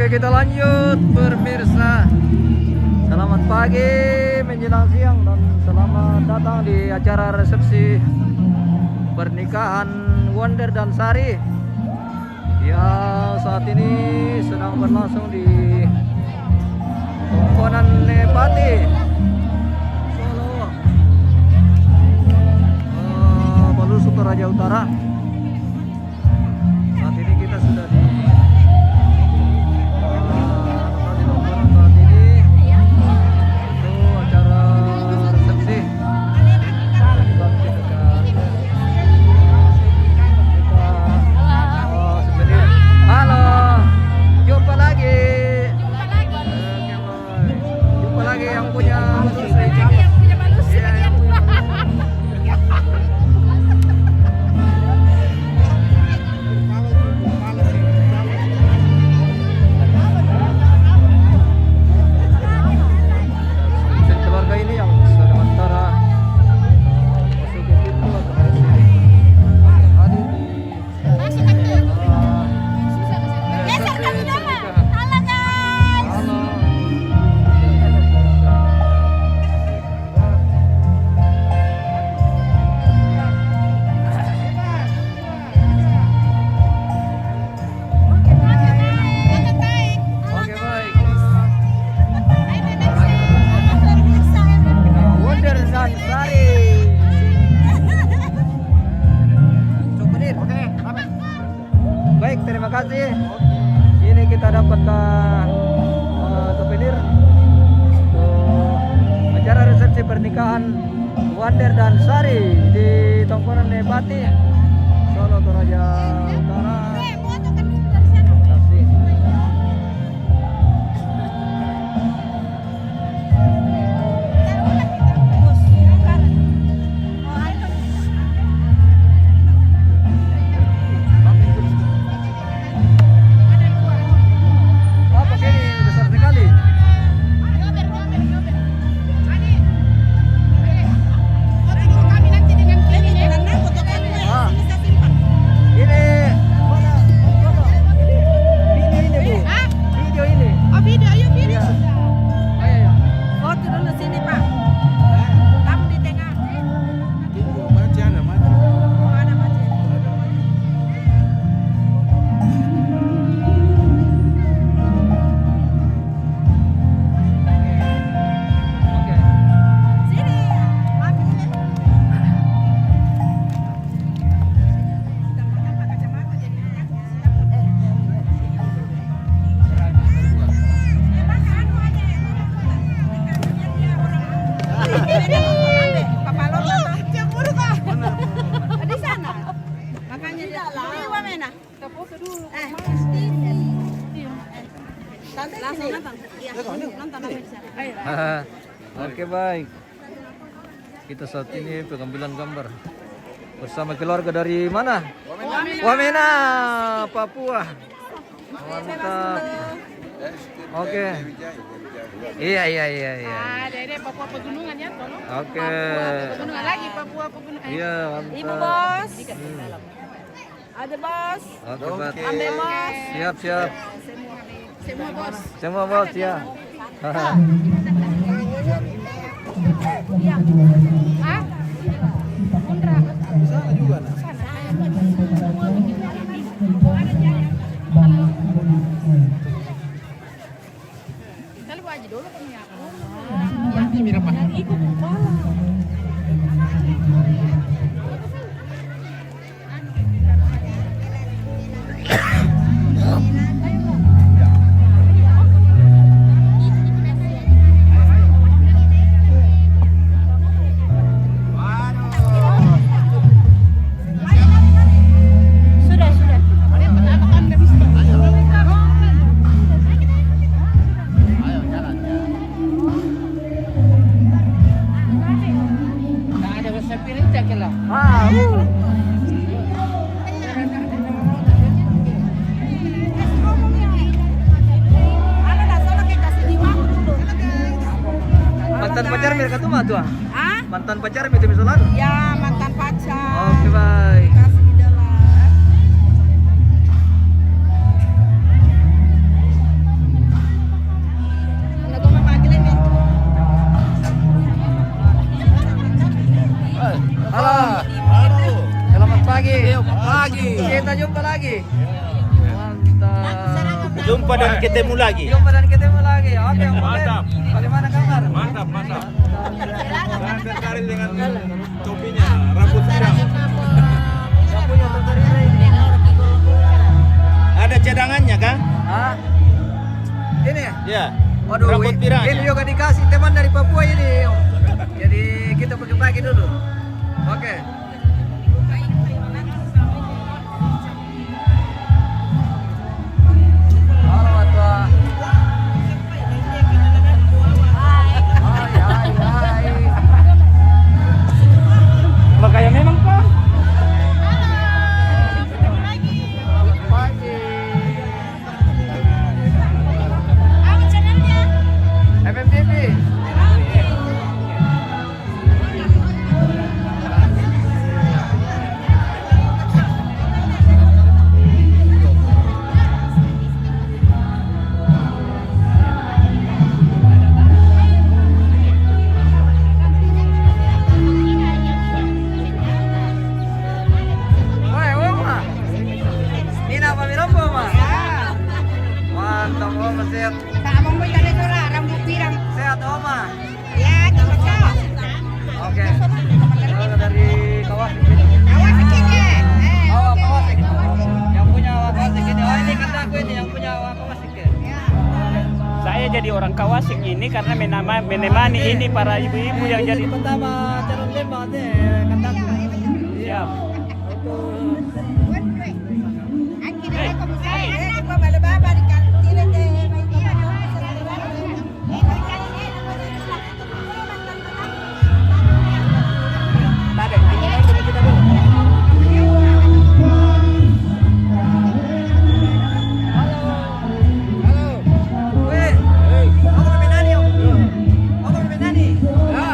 Oke, kita lanjut pemirsa. Selamat pagi menjelang siang dan selamat datang di acara resepsi pernikahan Wonder dan Sari yang saat ini sedang berlangsung di Tongkonan Nepati, Solo, Balusu Toraja Utara. Saat ini kita sudah di Tongkonan saat ini untuk acara resepsi. Halo, jumpa lagi. Jumpa lagi yang punya keluarga ini yang sedang antara masuk ke pintu atau hadir di Wonder dan Sari. Baik, terima kasih. Ini kita dapat souvenir untuk acara resepsi pernikahan Wonder dan Sari di Tongkonan Nepati, Solo Toraja Utara. Terima kasih. Apa ini besar sekali? Ini mana? Foto. Video ini, Bu. Video ini. Oh, video, ayo video. Iya. Ayo, ayo. Oh, turun ke sini, Pak. Kamu di tengah. Oh, ada masjid. Oke. Sini. Mami. Sudah makan pakai kacamata jadi Papa lo cemburu kok. Di sana. Makanya dia ini Wamena. Kita foto dulu. Langsung nonton. Iya. Nonton apa di sana. Ayo. Oke, baik. Kita saat ini pengambilan gambar bersama keluarga dari mana? Wamena, Papua. Mantap. Oke. Iya. Dari Papua Pegunungan ya, tolong. Oke. Pegunungan lagi, Papua Pegunungan. Iya, mantap. Ibu bos. Ada bos. Oke, Pak. Ande bos. Siap. Semua bos. Semua bos ya. Iya. Ah? Undra. Sana juga nah. Semua begitu. Ada jalan. Kita lu aja dulu punya aku. Ini berapa? Ibu kepala. Sudah. Ayo jalan ya. Nah, ada bahasa pilih tak lah. Mantan pacar mereka tuh mah tuh. Ah? Mantan pacar itu misalnya. Ya, mantan pacar. Oke, baik. Kasih di dalam. lagi. Lagi. Kita jumpa lagi. Mantap. Jumpa dan ketemu lagi. Jumpa dan ketemu lagi. Oke, Mantap. Bagaimana kabar? Mantap, mantap. Saya tertarik dengan topinya, rambut pirang. Yang punya tutorial ini. Ada cadangannya kan? Hah? Ini ya? Ya. Waduh, Rambut pirang. ini juga dikasih teman dari Papua ini. Jadi kita pakai dulu. Oke. Halo, Atwa. Hai. Makanya memang Pak. Selamat pagi. Apa channelnya? FMTV. Woi, Oma. Nina Pamirombo, Ma. Mantap, Oma. Sehat. Tak abang boy tadi tu lah rambut pirang. Sehat, Oma. Ya, cocok. Oke. Dari Kawasik. Kawasaki ke? Oh, Kawasik. Yang punya Kawasik ini. Oh, ini kata aku ini yang punya Kawasik ya. Saya jadi orang Kawasik ini karena menemani ini para ibu-ibu yang jadi pertama calon lembang deh kata aku. siap. Halo. Weh. Aku pemimpin Nani, Om. Aku pemimpin Nani. Ya.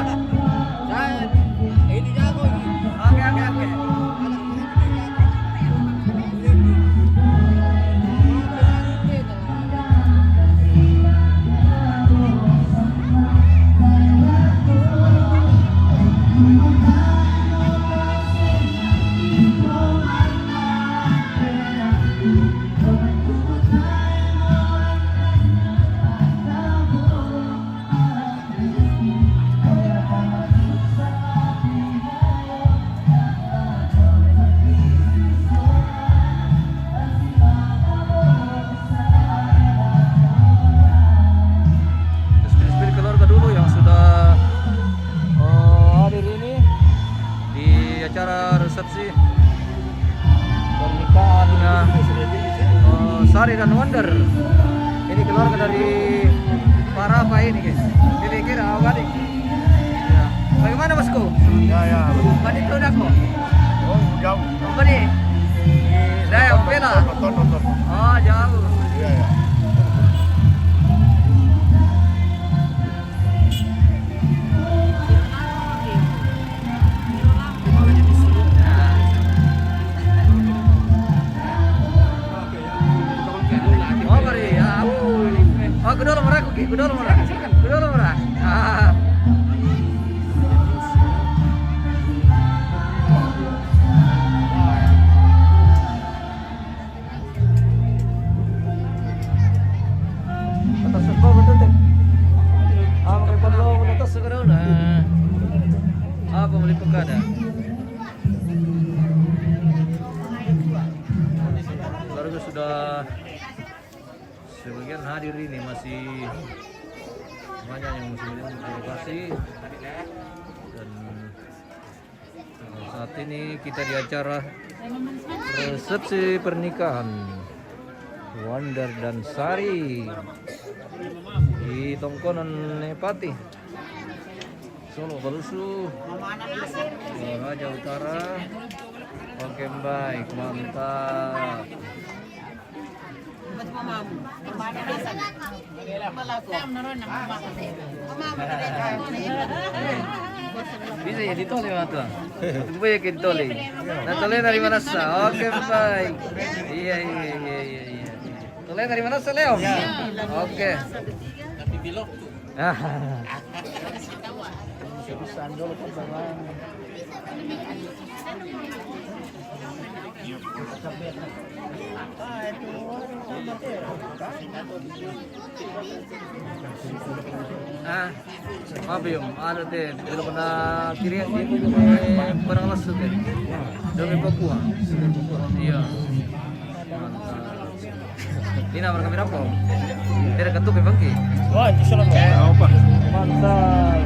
Saya ini jago ini. Oke. Spill keluarga dulu yang sudah hadir ini di acara resepsi pernikahannya Sari dan Wonder. Ini keluarga dari para apa ini, guys? Kira-kira adik. Ya. Bagaimana, Bosku? Ya. Bani itu udah kok. Oh, jauh. Apa nih? Saya Pela. Nonton. Oh, jauh. Ya. Oh, bari. Oh, kedua nomor aku, kedua nomor. Ah. Atas sekolah betul deh. Makai perlu atas sekarang nah. Apa beli pekada? Keluarga sudah sebagian hadir ini, masih banyak yang masih terima kasih. Dan saat ini kita di acara resepsi pernikahan Wonder dan Sari di Tongkonan Nepati, Solo Balusu, Raja Utara. Oke, baik, mantap. Bisa ya ditoleh mata. Gue ya ditoleh. Nah, toleh dari mana sa? Oke, baik. Iya. Toleh dari mana sa, Leo? Oke. Tapi belok tuh. Bisa dulu Ah, mabiom, ano din, pero na kiri di ko kami parang lasso din. Dami Papua. Iya. Ini nama kami apa? Tidak ketuk bangki. Wah, itu salah. Apa? Mantap.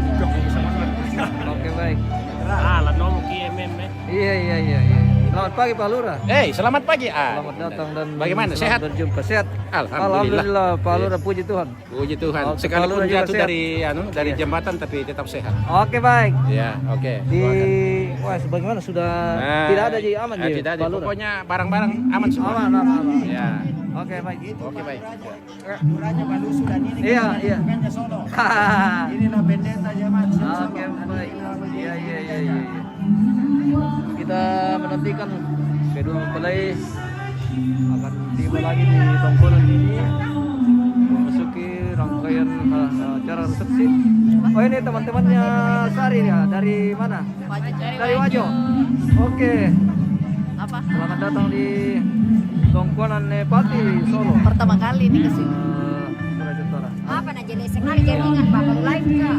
Oke baik. Lah nol KMM. Iya. Selamat pagi Pak Lurah. Selamat pagi. Selamat datang dan Bagaimana? selamat Sehat? Berjumpa sehat. Alhamdulillah. Pak Lurah, puji Tuhan. Puji Tuhan. Oke, Sekalipun Pak Lurah juga jatuh sehat. dari Iya. jembatan tapi tetap sehat. Oke baik. Ya, oke. Wah sebagaimana sudah Nah, tidak ada jadi aman jadi tidak ada. Pak Lurah. Pokoknya barang-barang aman semua. Aman. Ya. Oke baik. Oke, baik. Duranya Balusu dan ini Iya. bukannya Solo. Hahaha. Inilah bendeta jemaat. Oke baik. Iya. Kita menantikan kedua mempelai akan tiba lagi di tongkonan ini memasuki rangkaian acara resepsi. Oh ini teman-temannya Sari ya, dari mana? Dari Wajo. Oke. Apa? Selamat datang di tongkonan Nepati Solo. Pertama kali ini kesini. Sulawesi Utara. Apa nak jadi sekali jaringan Pak baru live kah?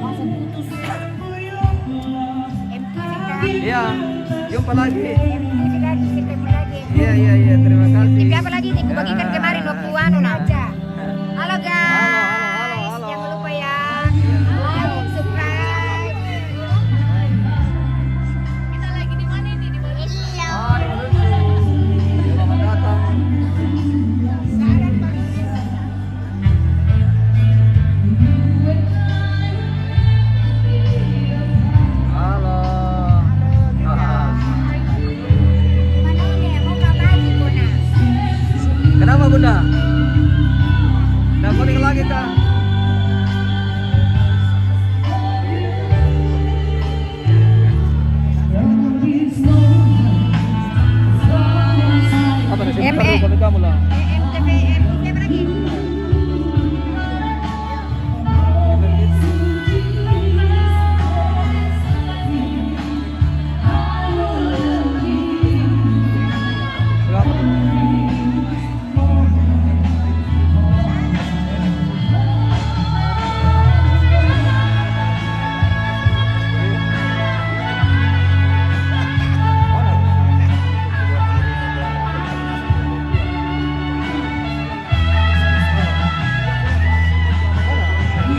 Langsung putus. MTV kah? Iya, jumpa lagi. MTV lagi ketemu lagi. Iya, terima kasih. TV apa lagi nih? Kubagikan kemarin waktu anu aja. Halo guys, Halo. jangan lupa ya like, subscribe. Kita lagi di mana nih? Di mana? Selamat datang. Halo. Mana nih? Mau kapan nih Bona? Kenapa Bunda? Udah kuning lagi kah? Apa nih? Kami kamu lah. MTV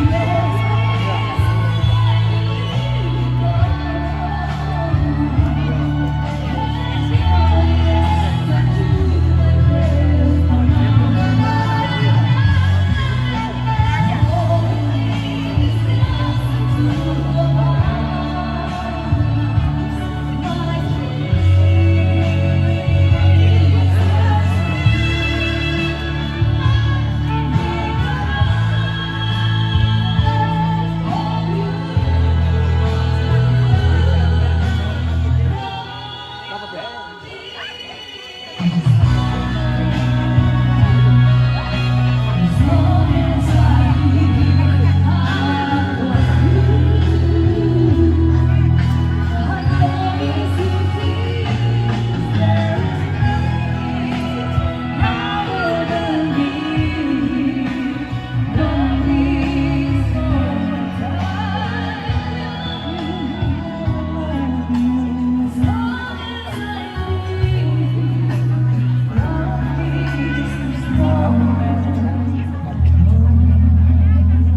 apa lagi?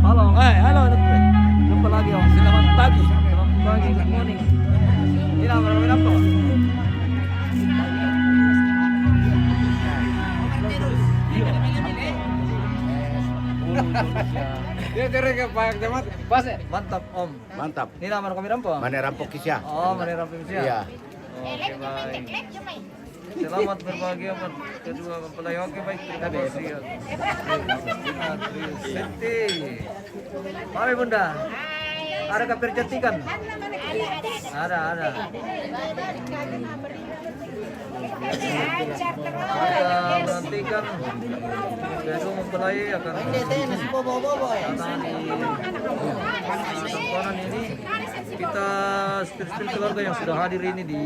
Halo, jumpa lagi Om. Selamat pagi. Good morning. Ini nama apa? Dia terus Pak Jemaat. Pas ya? Mantap Om. Mantap. Ini nama kami apa? Mana rampok kisah? Oh, Mane Ramping Siang. Iya. Oke, baik. Selamat berbahagia kedua mempelai. Oke, baik. Terima kasih. Siti. Mari Bunda. Ada kapir cantikan? Ada. Kita menantikan kedua mempelai akan datang di tongkonan ini. kita spirit keluarga yang sudah hadir ini di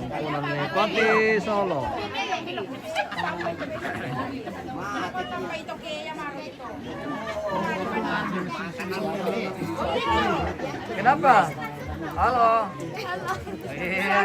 Tumpunan Nepati Solo. Kenapa? Halo. Iya.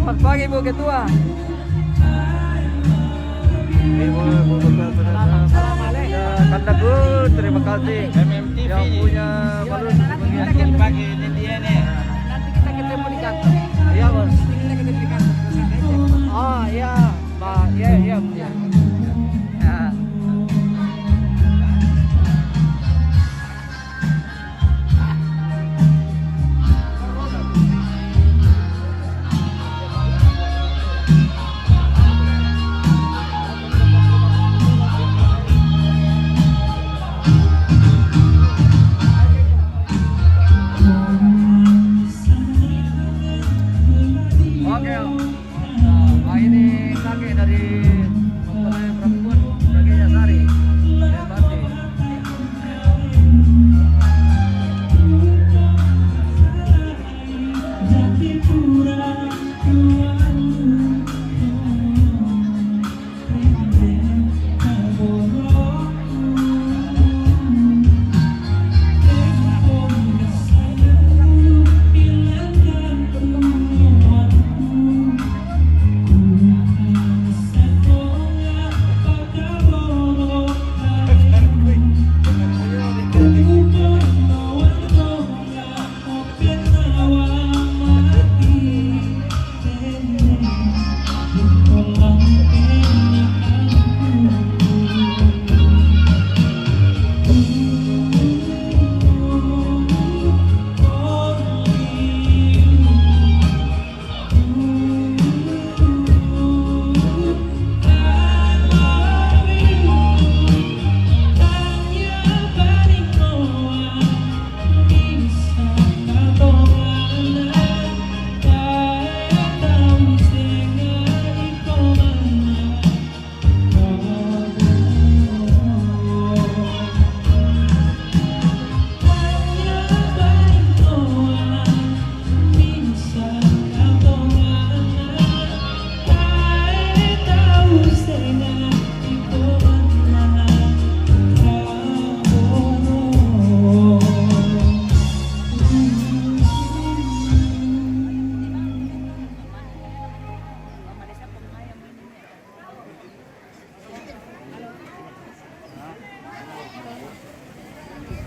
Selamat pagi Bu Ketua. Kandaku, terima kasih MMTV yang punya balon sebagian pagi ini dia nih. Nanti kita ketemu di kantor. Iya Bos. Kita ketemu di kantor. Kesana aja. Oh iya, Pak. Iya. Ya. Oke. Nah, ini kakek dari mempelai perempuan kakeknya Sari. Nepati.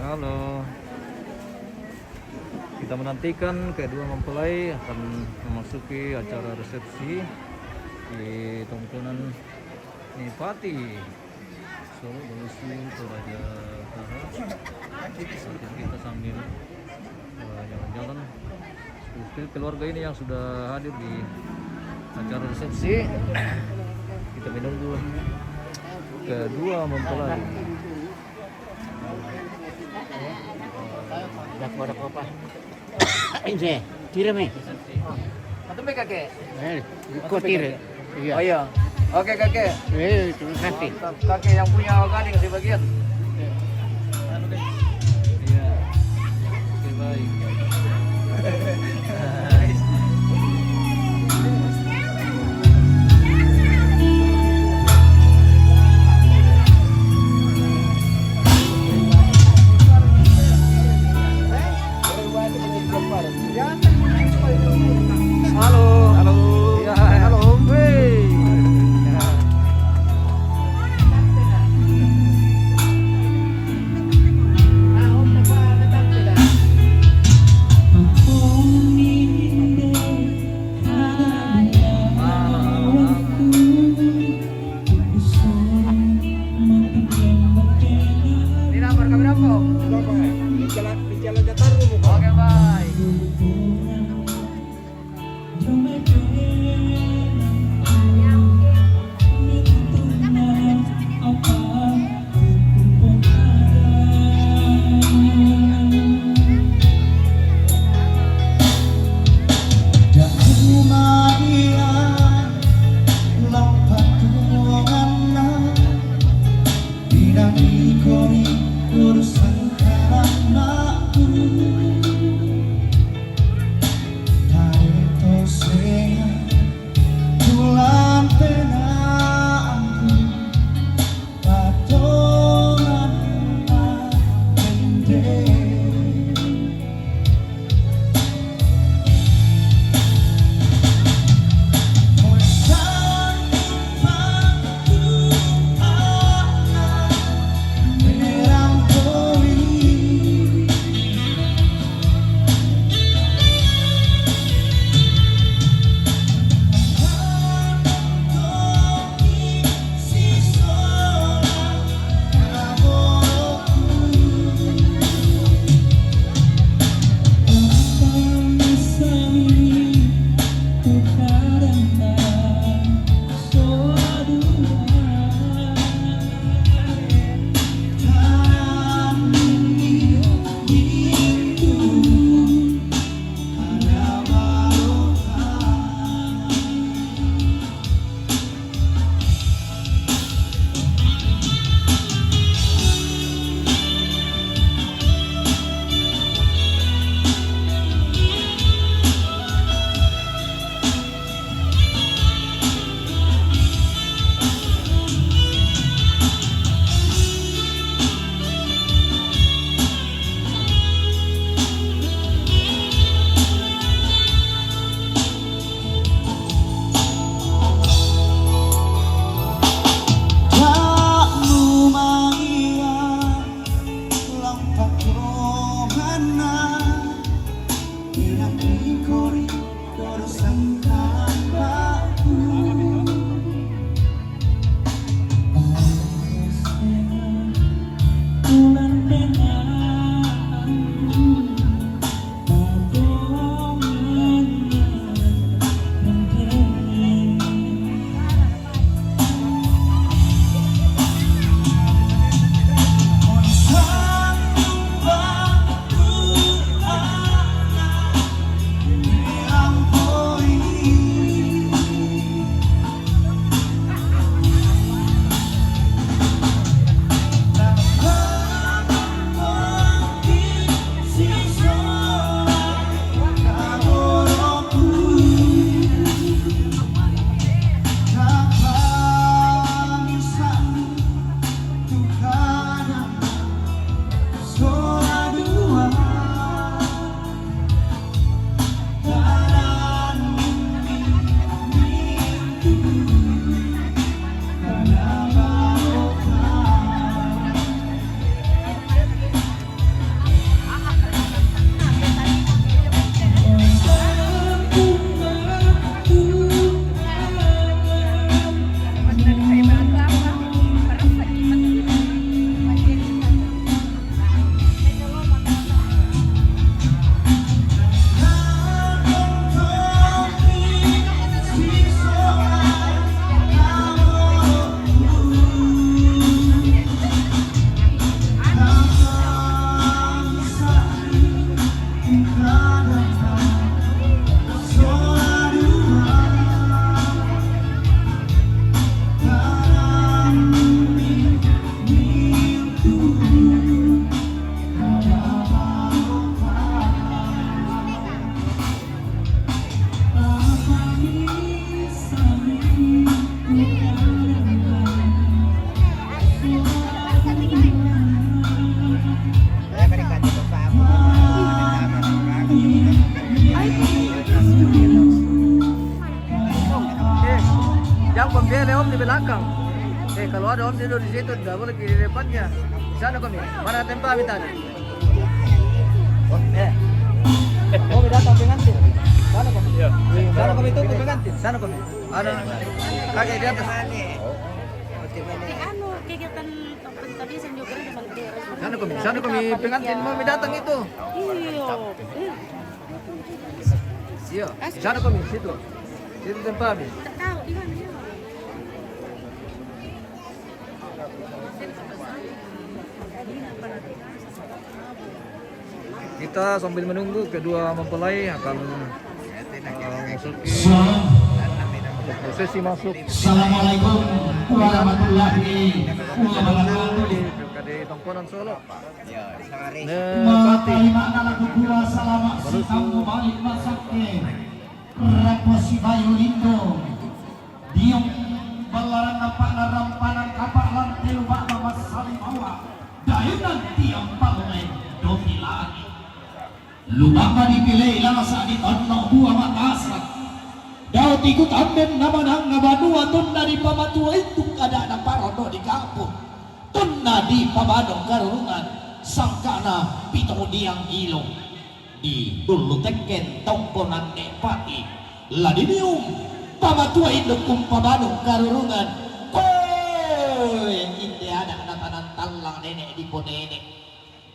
Halo. Kita menantikan kedua mempelai akan memasuki acara resepsi di Tumpunan Nepati Solo Belusi Toraja Utara. Nanti kita sambil jalan-jalan keluarga ini yang sudah hadir di acara resepsi. Kita menunggu kedua mempelai. Dapat apa? Ini, tiram ni. Atau kakek? Kau tiram. Oh iya. Oke kakek. Terima kasih. Mantap. Kakek yang punya gading di bagian. Iya. Oke baik. Halo. Halo. Ya, halo Om. Wey. Ya. Ini nomor keberapa? Di jalan Jataru. Oke, baik. Yang pembeli om di belakang. Kalau ada om tidur di situ, tidak boleh di depannya. Di sana kami. Mana tempat tadi? Kami datang pengantin. Sana kami. Sana kami tunggu pengantin. Sana kami. Ada kakek di atas. Kegiatan tadi senjogren dengan Sana kami pengantin mau datang itu. Iya. Sana kami situ. Situ tempat kami. Tahu di mana? Kita sambil menunggu kedua mempelai akan memasuki prosesi masuk Assalamualaikum warahmatullahi wabarakatuh. di Pilkada Tongkonan Solo. Nepati makna lagu dua salamak sitam balik masake reposi bayu lindo diung balaran nampak narampanan kapak lantai lubak mama salim awak dayunan tiang palmen domi lagi lubak dipilih langsung ditonok buah matasak daud ikut amben namanang ngabanua tunna di pamatua itu ada anak parodo di kampung tunna di pabadong karungan sangkana pitong diang ilong di dulu teken tongkonan nepati ladinium pamatua induk kumpabadong karungan koy inde ada natanan talang nenek di ponenek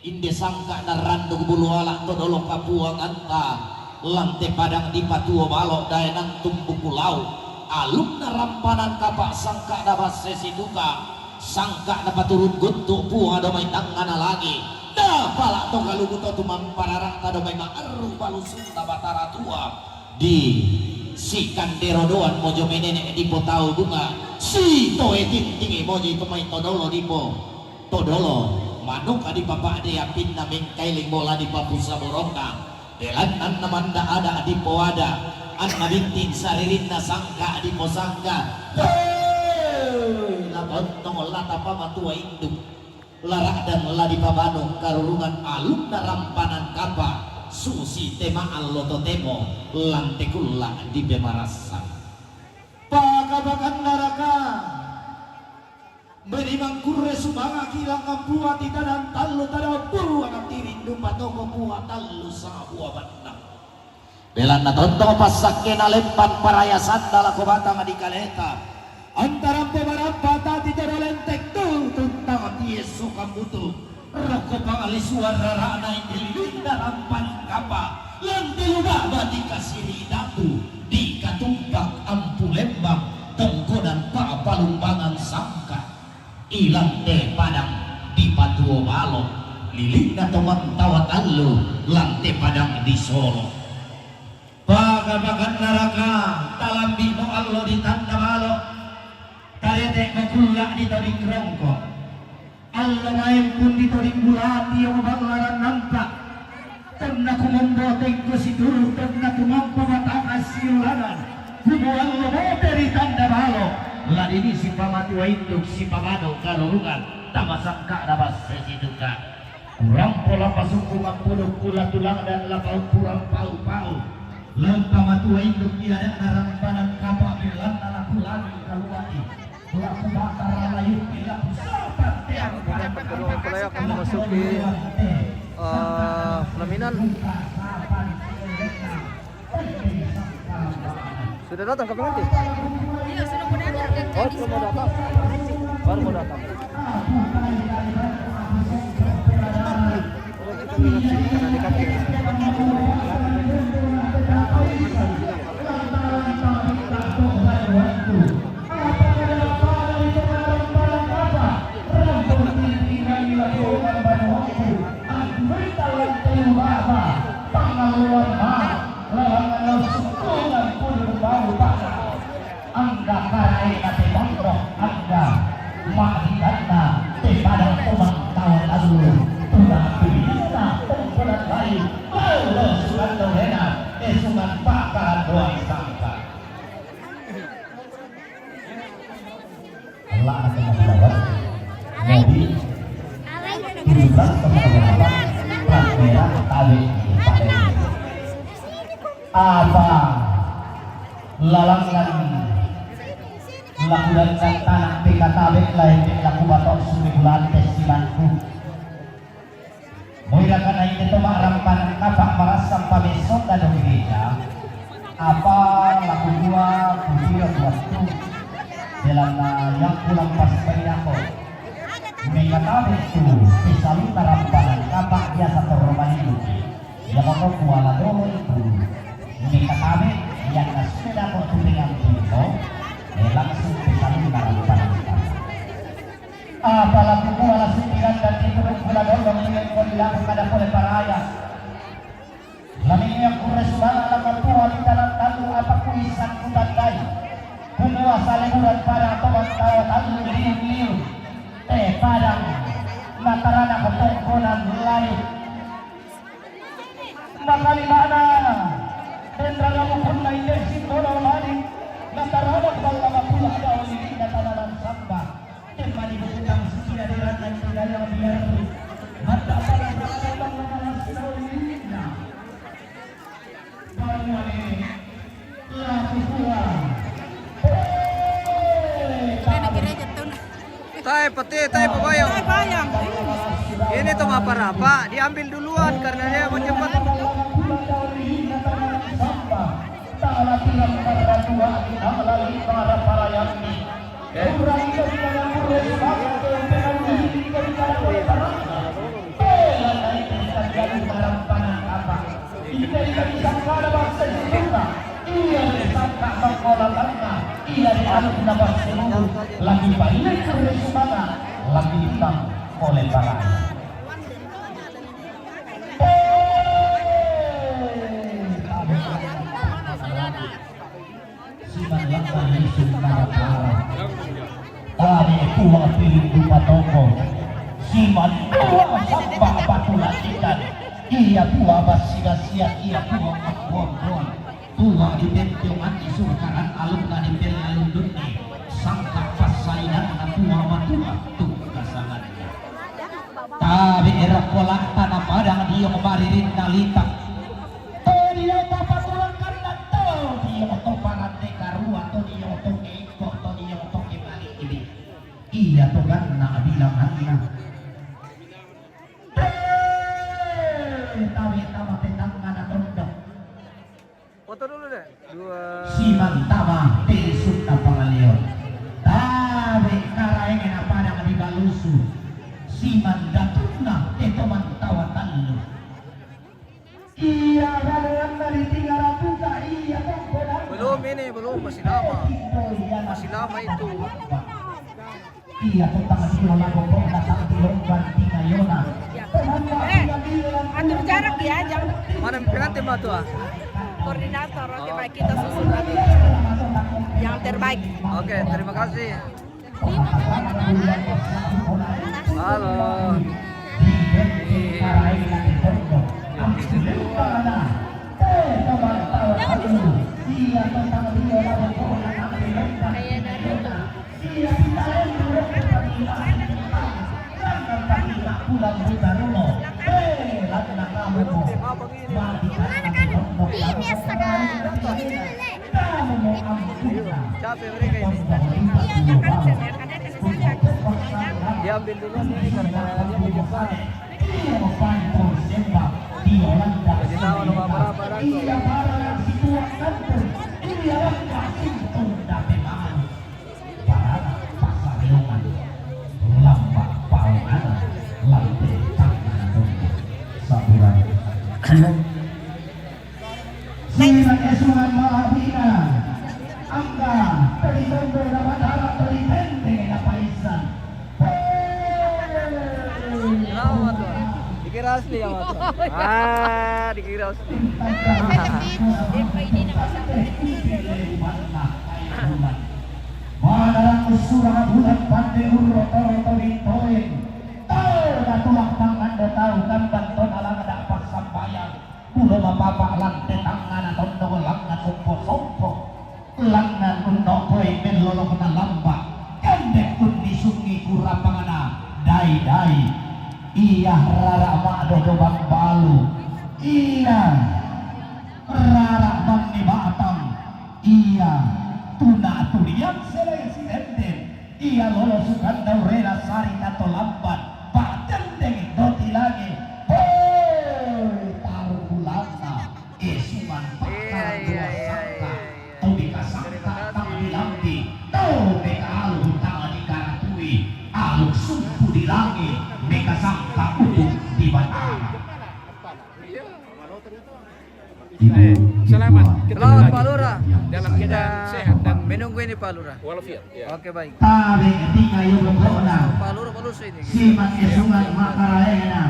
inde sangka na randung bulu alak todolong kapuang anta lantai padang di patuo balok daenang tumbuh pulau aluk na rampanan kapak sangka na basesi duka sangka na paturun guntuk puang adomay tangan lagi dah palak tong kaluguto tumang pararang tadomay maaru balusun na batara tua di si kandero doan mojo menene di potau bunga si toe tintingi mojo itu may todolo di po todolo manuk adi papa ade yapin na mengkailing bola di papusa borongka delanan naman da ada di po ada an nabintin saririn na sangka di po sangka labontong lata pamatua induk larak dan ladi pabano karulungan alun na rampanan kapa susi tema alloto temo lantekula di bemarasan pagabakan naraka menimang kurre subanga kilang kampua tita dan talu tada buang tirindu patoko buah talu sa buah bandang belan na tontong pasakke na lempan parayasan dala ko batang di kaleta antara pemarapa tati tero lentek tu tuntang tieso kambutu roko pangali suara rana indilin dalam paling kapa lantai luga bati kasiri datu di katumpak ampu lembang tengko dan pa palumbangan sangka ilang teh padang di patuo balok liling na teman tawat alu lantai padang di Solo pagabagan neraka talambi mo allo di tanda balok karete makulak di toding rongko Allah main pun di toding bulati yang banglaran nampak terna kumomboteng ko si dulu terna kumampo matang asiulanan kubuang lo dari tanda balok ladini si pamati wa induk si pamado karurungan tamasangka dapat sesi duka kurang pola pasuku mampuluk kula tulang dan lapau kurang pau-pau lampa matu wa induk tiada narampanan kapal bilan nalaku lagi kaluani pelaku bakar layu bila sahabat tiang kedua mempelai akan memasuki pelaminan. Sudah datang ke pengantin? Iya, sudah mau datang. Oh, sudah mau datang. Baru mau datang. Kita lihat sini karena di kaki. Angga karai nate bangkrok angga mahidana te padang tumang tawat alu tulang pilihna tengkolan baik apa lalangan lakukan tanah PKTB lain laku batok suri bulan tesimanku moira kana ini to marampan kapak marasam pamesok dan gereja apa laku gua kudio waktu dalam yang pulang pas perinako PKTB itu selalu tarampanan kapak biasa terorban itu yang mau kuala dolo itu PKTB yang sudah bertulingan itu langsung selalu tarampanan apalagi kuala sembilan dan itu kuala dolo yang kau dilakukan oleh para ayah lamin yang kuresubana alam tua di dalam talu apa kuisan kutandai kumua salemuran para tobat tawa talu liu-liu padang matarana ketongkonan lain makali mana dendrana mukun na indeksi tolong mali matarana kebala pula ada oleh tanaman samba temani berutang setia dengan tidak yang biar mata para berkembang dengan sawina banyane laku pula Tai peti, tai pebayang. Bayang. Ini tuh apa? Diambil duluan karena dia mau cepat. Lagi banyak keresumana lagi hitam oleh para tua pilih dupa toko siman tua sambah batu latikan iya tua basia-sia iya tua makbon tua di bentungan isurkaran alumna di belalunduni sangka pasainan tua matua tuh kasangan tapi era kolak tanah padang dia kemaririn nalita dia bapak tulang kandang dia otot parat dekaru atau dia otot eko atau dia otot kembali ini iya tuh kan nak bilang hanya tapi tambah tentang anak rendang Foto dulu deh. si mantama tesuk na pangalion tapi karaengen apa yang dibalusu si mandatuna itu mantawa talu iya kalian dari 300 iya belum masih lama itu. iya tentang silola gopong datang di lomban tinggal yona Atur jarak ya, jangan Mana pengantin mah tuh? koordinator. Oke, baik, kita susun lagi yang terbaik. Oke, terima kasih. Halo. Capek mereka ini. Diambil dulu ini karena dia di depan. Jadi tahu nama barang-barang. Simak esungan malabina angka terlitombe dapat harap terlitente napaisan Kenapa tuh? Dikira asli ya tuh. Dikira asli. Madarang usurang bulan pandai urut toro toin tahu datulak tangan tahu kan banton alang ada paksa bayar ulo mapapa lantai tangan atau nong langan sompo langan unok koi melolo kena lamba kandek pun disungi kurapangana dai iya rara mak dodo bang balu iya rara Ia tuna tulian selesai ia lolosukan daurela sari nato lambat patendeng doti lagi taruh ulangna esuman pakar dua sangka tobi kasangka tangan dilambi tau meka alu tangan dikaratui alu sumpu di langit meka sangka uduk di batara. Selamat Selamat Pak Lurah. dalam keadaan sehat dan Menunggu ini Pak Lurah. walafiat. Ya. Oke baik. Tabe ketika yung kona Pak Lurah ini. simat esungan makarayana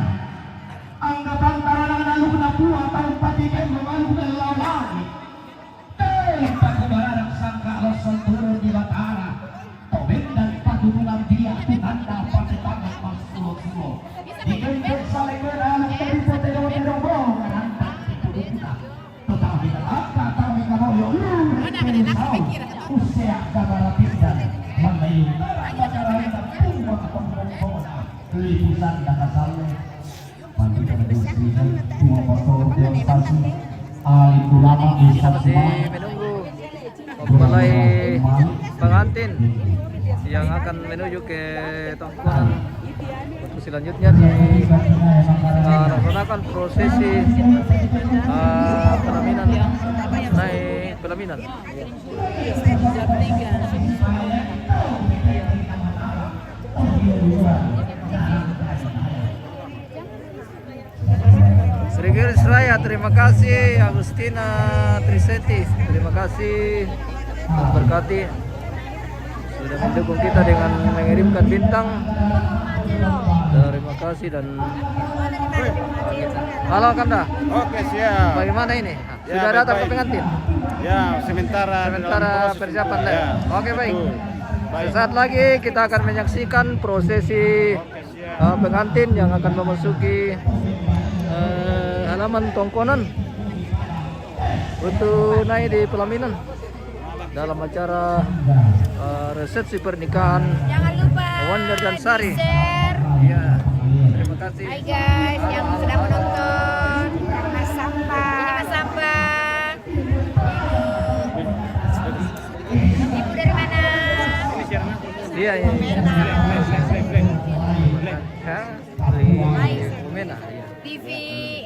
anggapan taranang naluk na buah tahun patikan memaluk dan lawagi pakubarang sangka losol turun di batara toben dan padudulan dia tanda pada tangan mas sulo-sulo digenjot saling beraluk dari potero-potero hantar dituduhna tetapi kelaka kami kamoyo usia kabara pindah menayung pacarayana punggung pembongkona lipusan dakasalnya pandu berdusrikan dua motor demonstrasi ahli ulama Ustaz Masih menunggu mempelai pengantin yang akan menuju ke tongkonan untuk selanjutnya dilaksanakan prosesi pelaminan naik pelaminan. Sri Seraya, terima kasih. Agustina Triseti, terima kasih. Berkati sudah mendukung kita dengan mengirimkan bintang. Terima kasih dan halo Kanda. Oke, siap. Bagaimana ini? Ya, Sudah datang ke baik-baik. pengantin? Ya, sementara dalam proses persiapan itu. lah. Ya, Oke baik. betul. Baik. Sesaat lagi kita akan menyaksikan prosesi pengantin yang akan memasuki halaman tongkonan untuk naik di pelaminan dalam acara resepsi pernikahan Jangan lupa Wonder dan Sari. share. Iya. Terima kasih. Hai guys yang sudah menonton. Mas Sampah. Mas Sampah. Ibu dari mana? Iya iya. Hah? Dari Umena. Iya. TV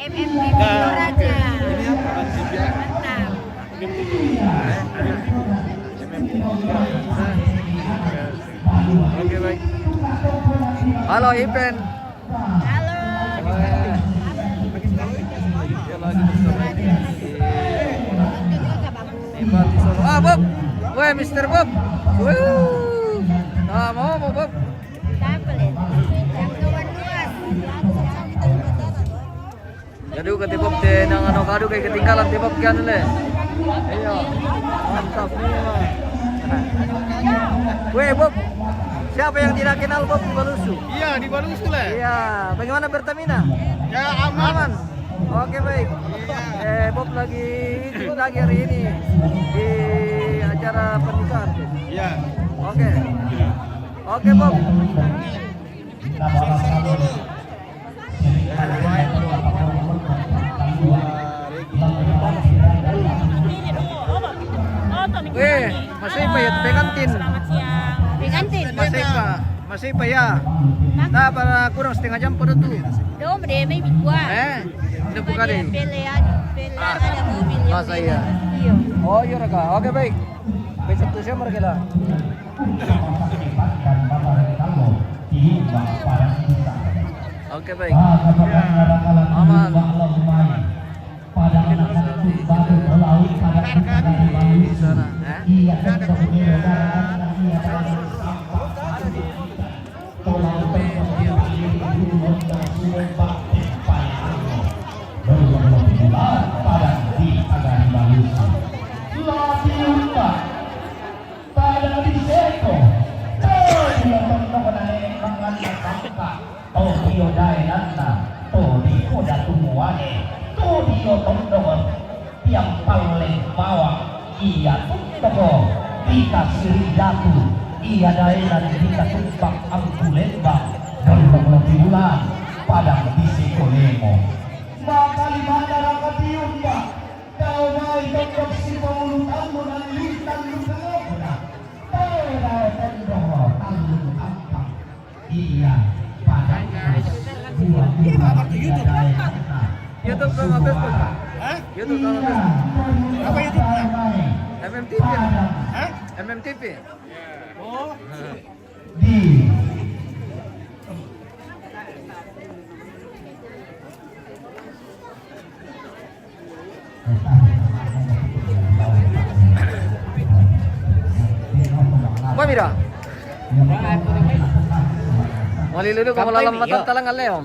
MMTV Toraja. Mantap. Oke baik. Halo Ipen. Halo. Dia lagi bersama di Bati Solo. Ah Bob, weh Mr. Bob. Nah mau Bob. Tablet. Yang kawan luas. Jadi ke Bob deh, nang ano kado kayak ketinggalan di Bob kan le. Iya, mantap nih mah. Weh Bob, siapa yang tidak kenal Bob di Balusu? Iya, di Balusu lah. Iya, bagaimana Pertamina? Ya, aman. Oke baik. Bob lagi ikut lagi hari ini di acara pernikahan. Iya. Oke. Oke Bob. Weh, masih pa ya pengantin. Pengantin. Masih pa ya. Nah, para kurang setengah jam pada tuh. Dom deh, may buat. Udah buka deh. Pilihan ada mobil. Masa iya. Oh iya Raka. Oke baik. Besok tuh siapa kita? Oke baik. Aman. Di sana. yang paling bawah ia tuntoko kita siri jatuh ia daerah kita tumpang angku lembang dan lebih bulan padang bisiko lemo maka lima darah ketiung kau naik dokter si pengulut anggun iya pada buah YouTube sama Facebook. Hah? YouTube sama Facebook. Apa YouTube-nya? MMTV. Hah? MMTV. Oh. di Apa Mira? Malilulu ko malalam matan talangan leom.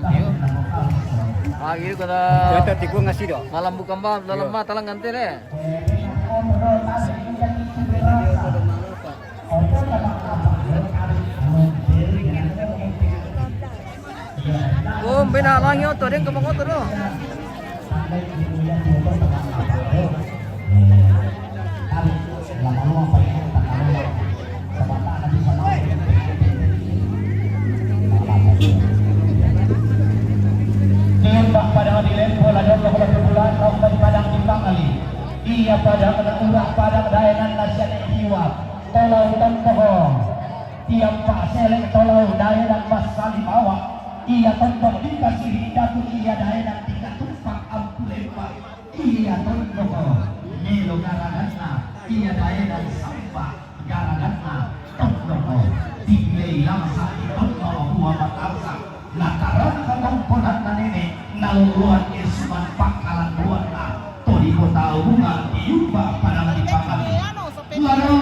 Pagi ko na Kata tiku ngasih dong. malam bukan ba dalam mata talangan tene. Bina lang yun to din kamangot no. Tembak pada dilempo ladon lo bulan kau padang timbang kali. Ia pada kena urah padang dayanan nasihat jiwa. Tolong tontoho. Tiap pak selek tolong dayanan mas salim awak. Ia tontoh dikasih datu ia dayanan tiga tumpak ampulempak. Ia tontoho. Nelo garanana. Ia dayanan sambak garanana. Tontoho. Diplay lamsa tontoho buah batalsa. Lataran kemampuan nenek naluluan isuman pangkalan buat todi kota bunga diubah pada dipakai lalu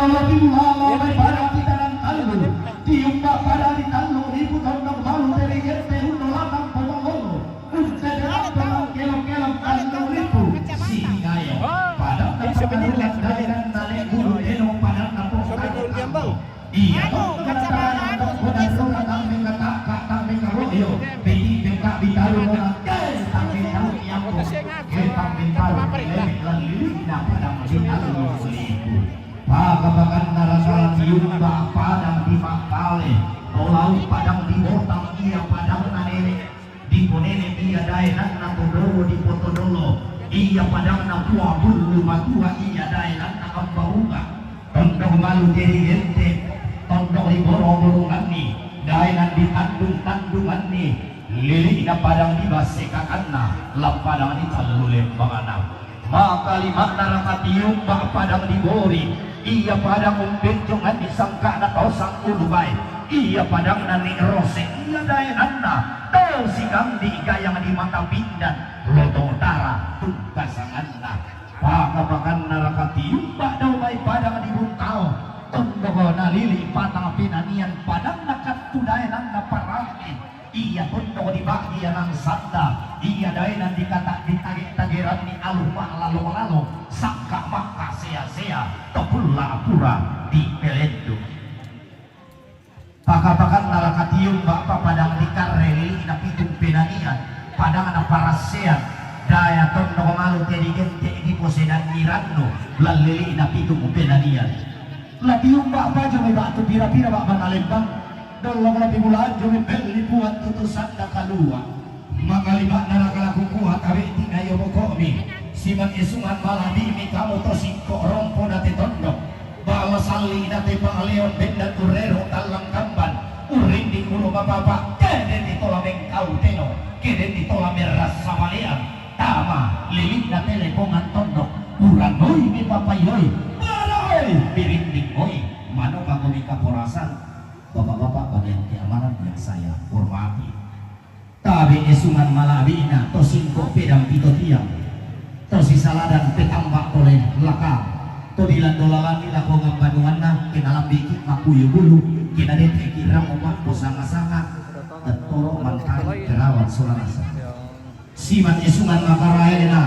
pada kita dan kalu diubah pada di talu ibu tondong malu dari gente uno latang pomongolo usai dalam pelang kelok-kelok talu itu sehingga ya pada kepaduan daerah nale guru eno pada napong talu iya Pagabakan narasal diumba padang di makale Olau padang di botang ia padang nanene di ponene ia daenan na todoro di potodolo ia padang na tua bulu matua ia daenan na ambaunga tondong malu jadi gente tondong di borong-borongan nih daenan di tandung-tandungan nih lili na padang di basekakanna lapadang di talulem bangana maka lima narakatium bak padang di bori ia padang umbenjongan disangka na tosang urubai ia padang nani rose ia dayananna tol sigang di gayang di mata pindan loto utara tungkasanganna pakabakan narakatium bak daumai padang di buntao tunggogo nalili patang pinanian padang nakat tudayananna parangin ia tundog di bagian ng sanda ia dayanan dikata ditagik-tagiran ni aluma lalo-lalo sangka maka sia-sia tepula pura di pelendo pakabakan narakatium bapak padang dikareli inapitung penanian padang na parasean daya tundog malu tedi gente di posedan mirando lalili inapitung penanian latium bapak jomay batu pira-pira bapak nalembang dolong lebih bulan jomay beli buat tutusan na kalua makalima na nakalaku kuhat abe tingay yobokomi siman isungan malabi mi kamu tosiko rompo dati tondok bawa sali dati pangaleon benda turero talang kamban uring di kulo bapak keden ditola mengkau teno keden ditola meras samalian tama lilit na telepongan tondok urangoy mi papayoy maroy birinding oy mano kagumi kaporasan bapak-bapak bagian keamanan yang saya hormati tabi esungan malabina to singko pedang pito tiang to si saladan petambak oleh laka to dilan dolalan nila ko ng banungan kinalam bikit makuyo bulu kinadete kirang umak po sanga-sanga at toro mantang kerawan solanasa siman esungan makaraya na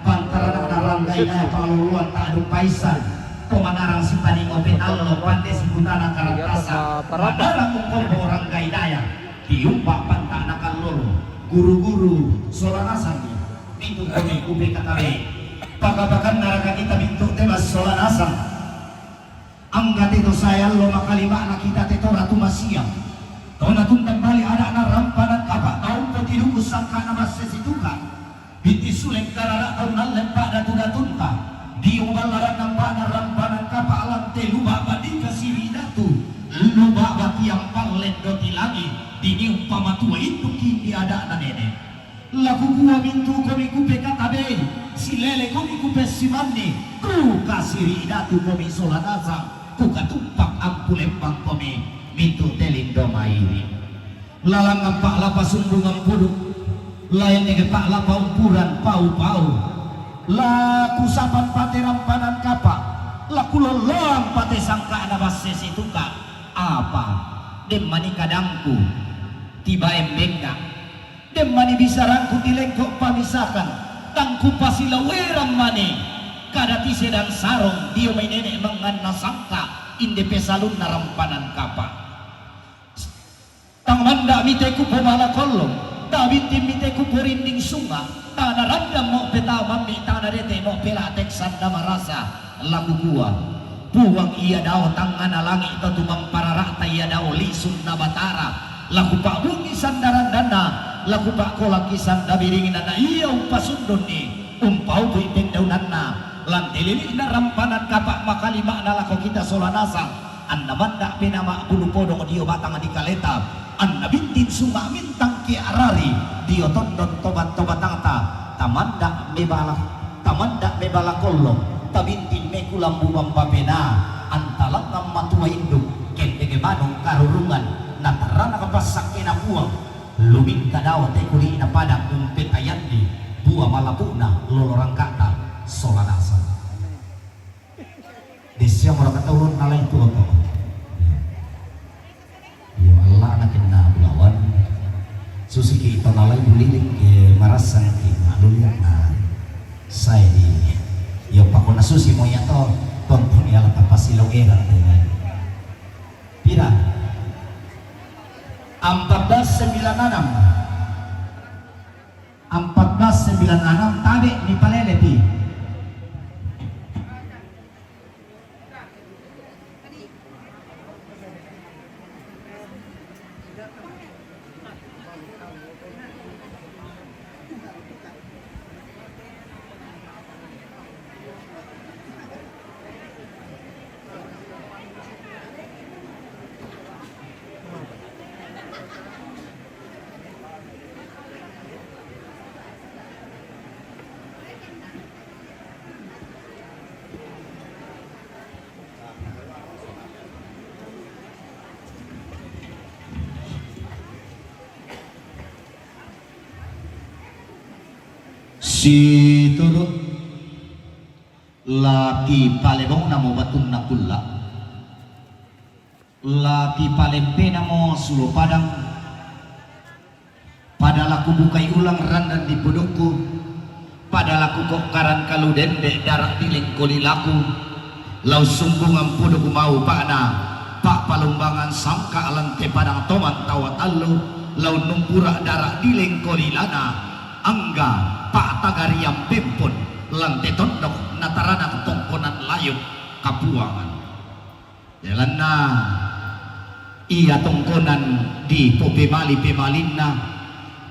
pantara na naranggay na paluluan taadong paisan kumanarang si Paningo Penalo pande si Butana Karantasa madarang mong orang gaydaya diumpa panta na kaloro guru-guru solanasan pintu kami kubri katabi pagabakan naraka kita pintu temas solanasan anggat itu saya lo makalima na kita teto ratu masiang kau natuntang bali anak na rampanan kapak taong petiduku sangka na masesitukan binti suleng karara taon na lempak datu-datunta di umbalaran ng panarampanan kapalang te luba ba di kasiri datu luba ba kiyang panglendo ti lagi lagu gua mintu komi kupe katabe si lele komi kupe si mandi ku kasiri datu komi solanasa ku katumpak ampu lempang komi mintu telindo mairi lalang ampak lapa sumbungan puduk lain nege pak lapa umpuran pau-pau laku sapan pate rampanan kapak laku loloang pate sangka ada basesi tukak apa demani kadangku tiba embengka demani bisa rangku dilengkok pamisakan tangku pasila weram mani kadati sedang sarong dia main nenek mengana sangka inde pesalun narampanan kapak tang manda miteku pemala kolong tawinti miteku porinding sunga tanah randam mau peta mami tanah rete mau pela teksan dama rasa lagu gua buang iya dao tangan alangi itu tumang pararak iya dao lisun nabatara lagu pak bungi sandaran dana lagu pak kolak kisan dabiringin dana iya umpasundun ni umpau bui pendaunan na lantelili na rampanan kapak makali makna lako kita solanasa anda mandak pinama bulu podong dio batang di kaleta anda bintin sunga mintang ki arari dio tondon tobat angta tamandak mebala kolong tabintin mekulang bubang papena antalang matua induk kendege manong karurungan natarana kapasak ina buang luming kadawa tekuri ina padang umpet ayandi buah malapuna lolorang kata solanasa desya orang ketulun nalai tua kau ya Allah nakin na bulawan susi kita nalai buliling ke marasan ke malunya na saya di ya pakona susi mo yato tonton ya lata pasilaw era dengan pira 1496 tabe ni palelepi si turut laki palebong namo batun nakulla laki palempe namo sulo padang padahal aku bukai ulang randan di podokku padahal aku kok karan kalu dende darak diling koli laku lau sunggungan podokku mau pakna pak palumbangan sangka alante padang tomat tawat allu lau numpura darak diling koli lana angga pak tagari yang pempon lantai tondok natarana tongkonan layuk kapuangan jalan na iya tongkonan di po pemali pemalina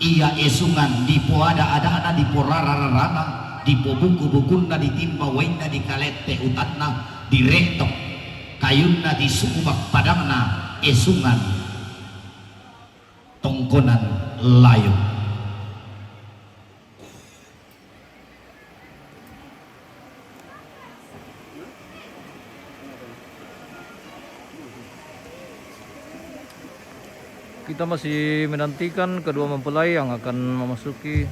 iya esungan di po ada di po rararana di po buku-bukuna di timba wainna di kalete utanna di retok kayunna di sumubak padangna esungan tongkonan layuk. Kita masih menantikan kedua mempelai yang akan memasuki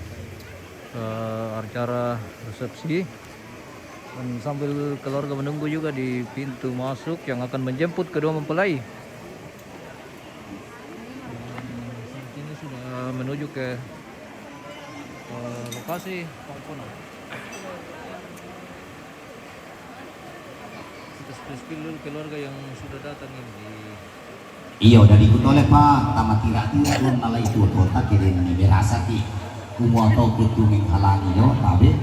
acara resepsi, dan sambil keluarga menunggu juga di pintu masuk yang akan menjemput kedua mempelai. Saat ini sudah menuju ke lokasi pangkonan. Kita spill keluarga yang sudah datang ini. Iya udah diikut oleh Pak tamatira-tira pun nalai itu kota kiri ini berasa ki kumoto kutuming halangi yo tabe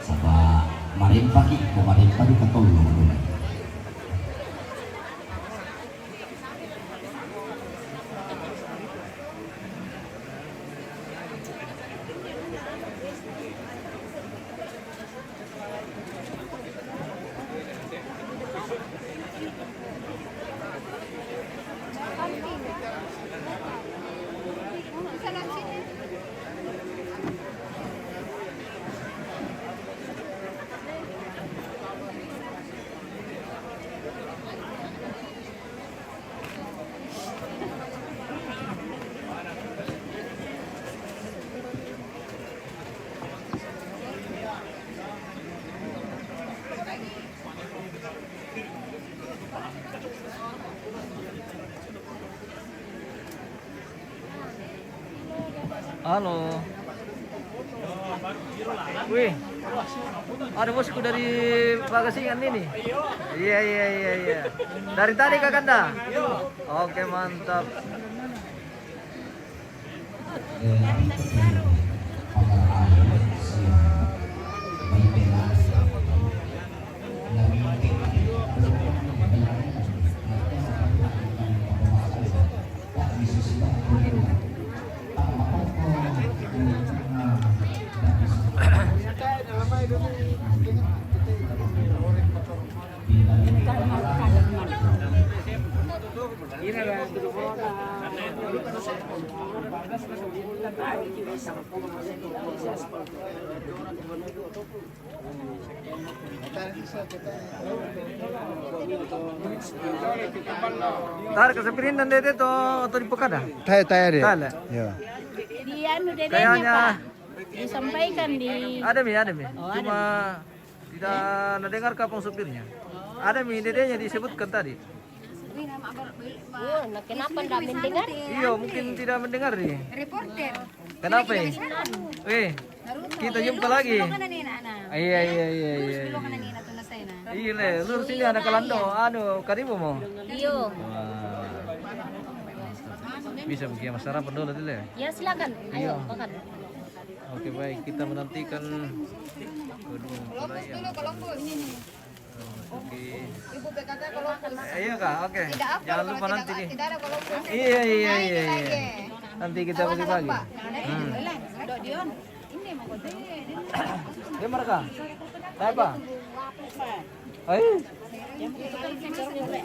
sabah marin pagi ketolu dulu. Halo. Wih, ada bosku dari Bagasingan ini. Iya. Dari tadi Kakanda? Oke, mantap. Tar kesepirin dan dede to atau di Pekada? Tanya deh. Tala. Ya. Di anu dedenya Kayaknya Pak. Disampaikan di ada mi. Cuma tidak mendengar kapang supirnya. Ada mi dedenya disebutkan tadi. kenapa enggak mendengar? Iya, mungkin tidak mendengar nih. Reporter. Kenapa ya? Kita jumpa lagi. Iya. Iya le, lur sini ada kalando, karibu mo. Iyo. Bisa bikin sarapan dulu dulu ya. Ya silakan. Iya. Ayo makan. Oke baik, kita menantikan kedua mempelai yang Oke. Ibu berkata kalau Iya kak, oke. Jangan lupa nanti nih. tidak ada kalau Iya. Nanti kita bagi-bagi. Dion. Ini mau Dia mereka. Apa? Ayo.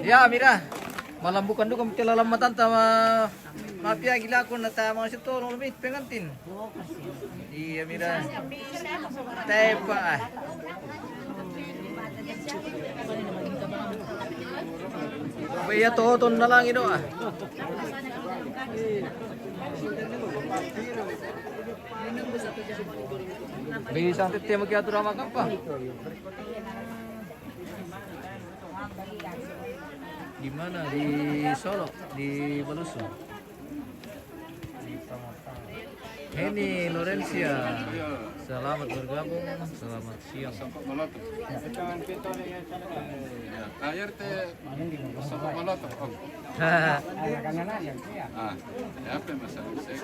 Ya Mira. Malam bukan duka melalam matanta mafia gila aku nata mga situ orang lebih pengantin. Iya Mira. Tepa. Iya to na lang ino ah. Bisa tete magkiato ra makampa. Di mana? Di Solo, di Baluso. Ini Lorencia. Selamat bergabung. Selamat siang. Ayer teh sama malotok. Hahaha. Ya apa masalah? Saya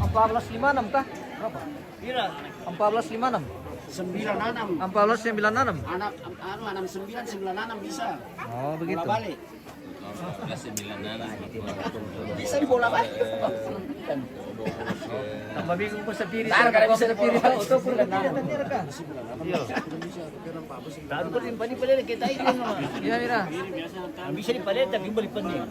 1456 kah? Berapa? Kira 1456. 96 1496. anak 69 bisa. Oh, begitu. Bola balik. Bisa dibola balik. Tambah bingung po sa piri. Kada bisa sa piri. Ito po na tanya ka. Tahu ko din pala kita ini naman. Iya, Mira. Bisa dipalit tapi balik pa niya.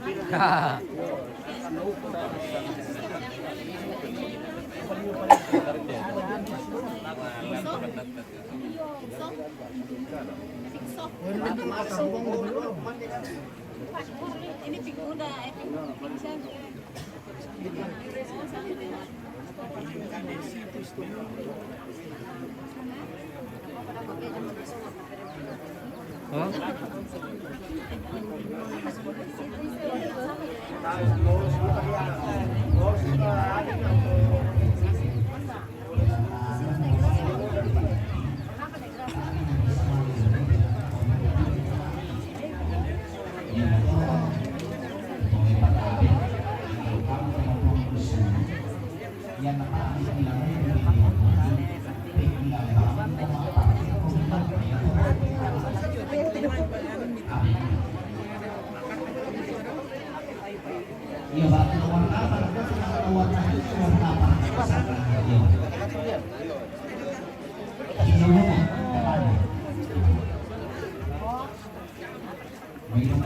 Ini pikuda, Oh. Iya, Pak. Warna apa? Warna itu warna apa? Iya. Minum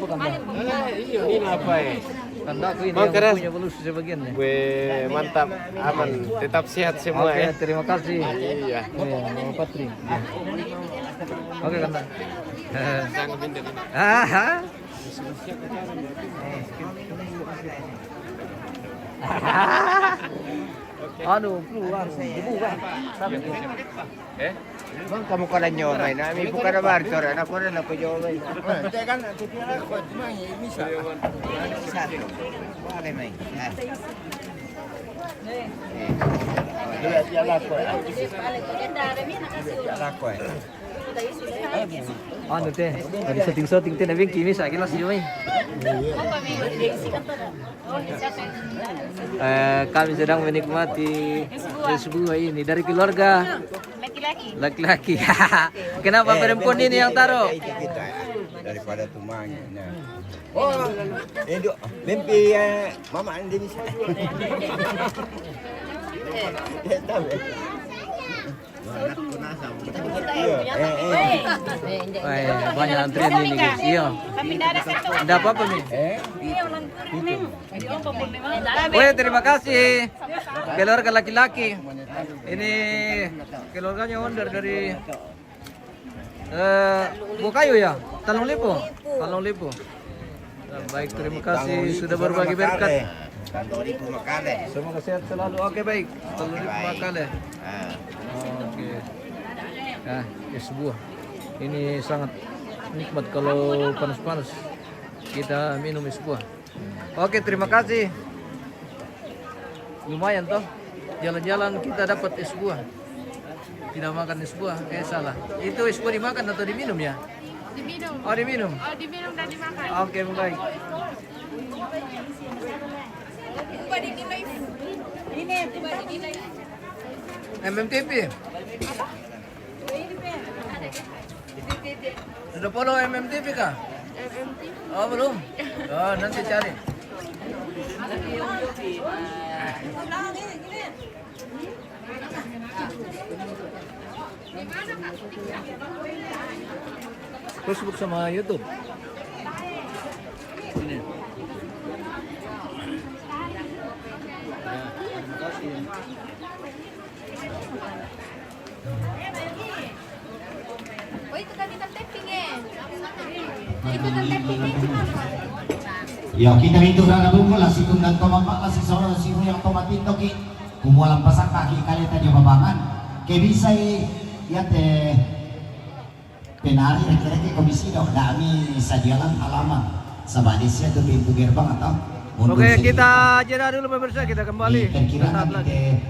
bukan Bang? Iya, ini apa ya? Kanda aku ini Bang, yang keras. punya belus sebagian ya. Weh, mantap, aman, tetap sehat semua Oke, ya. terima kasih. Iya. Iya, Mama Patri. Oke, Kanda. Jangan pindah. Ah. Aduh, keluar dibuka. Bang, kamu kada nyomay na. Ami po kada bartor. Anak ko rin ako nyomay. Teka na, tutira ko. Misa. Satu. Wala may. Jalan ko. Jalan ko. Ano teh? Dari setting teh nabing kimis lagi lah sih, kami sedang menikmati sebuah ini dari keluarga laki-laki. Kenapa perempuan ini yang taruh? Daripada tumangnya. Oh, itu mimpi mama Indonesia. Banyak antrian ini guys. Iya. Tidak apa-apa nih. Weh, terima kasih keluarga laki-laki. Ini keluarganya Wonder dari Bukayu ya, Talong Lipo. Nah, baik, terima kasih sudah berbagi berkat. Semoga sehat selalu. Oke, baik. Talong Lipo Makale. Oke. Nah, es buah. Ini sangat nikmat kalau panas-panas. Kita minum es buah. Oke, terima kasih. Lumayan toh. Jalan-jalan kita dapat es buah. Tidak makan es buah, salah. Itu es buah dimakan atau diminum ya? Diminum. Oh, diminum. Oh, diminum dan dimakan. Oke, baik. MMTP. Sudah follow MMTP kah? Oh, belum. Oh, nanti cari. Facebook sama YouTube. Ini. Oh, itu kan kita tapping ya. Itu kan tappingnya cuma. Ya kita itu rada bungkul lah situng dan tomapak lah si saudara si yang tomatin toki kumualang pasak kaki kali tadi babangan kayak bisa ya teh penari kira-kira komisi dong kami sajalan halaman sabadisnya tuh pintu gerbang atau Oke, kita jeda dulu pemirsa, kita kembali kira-kira saat lagi.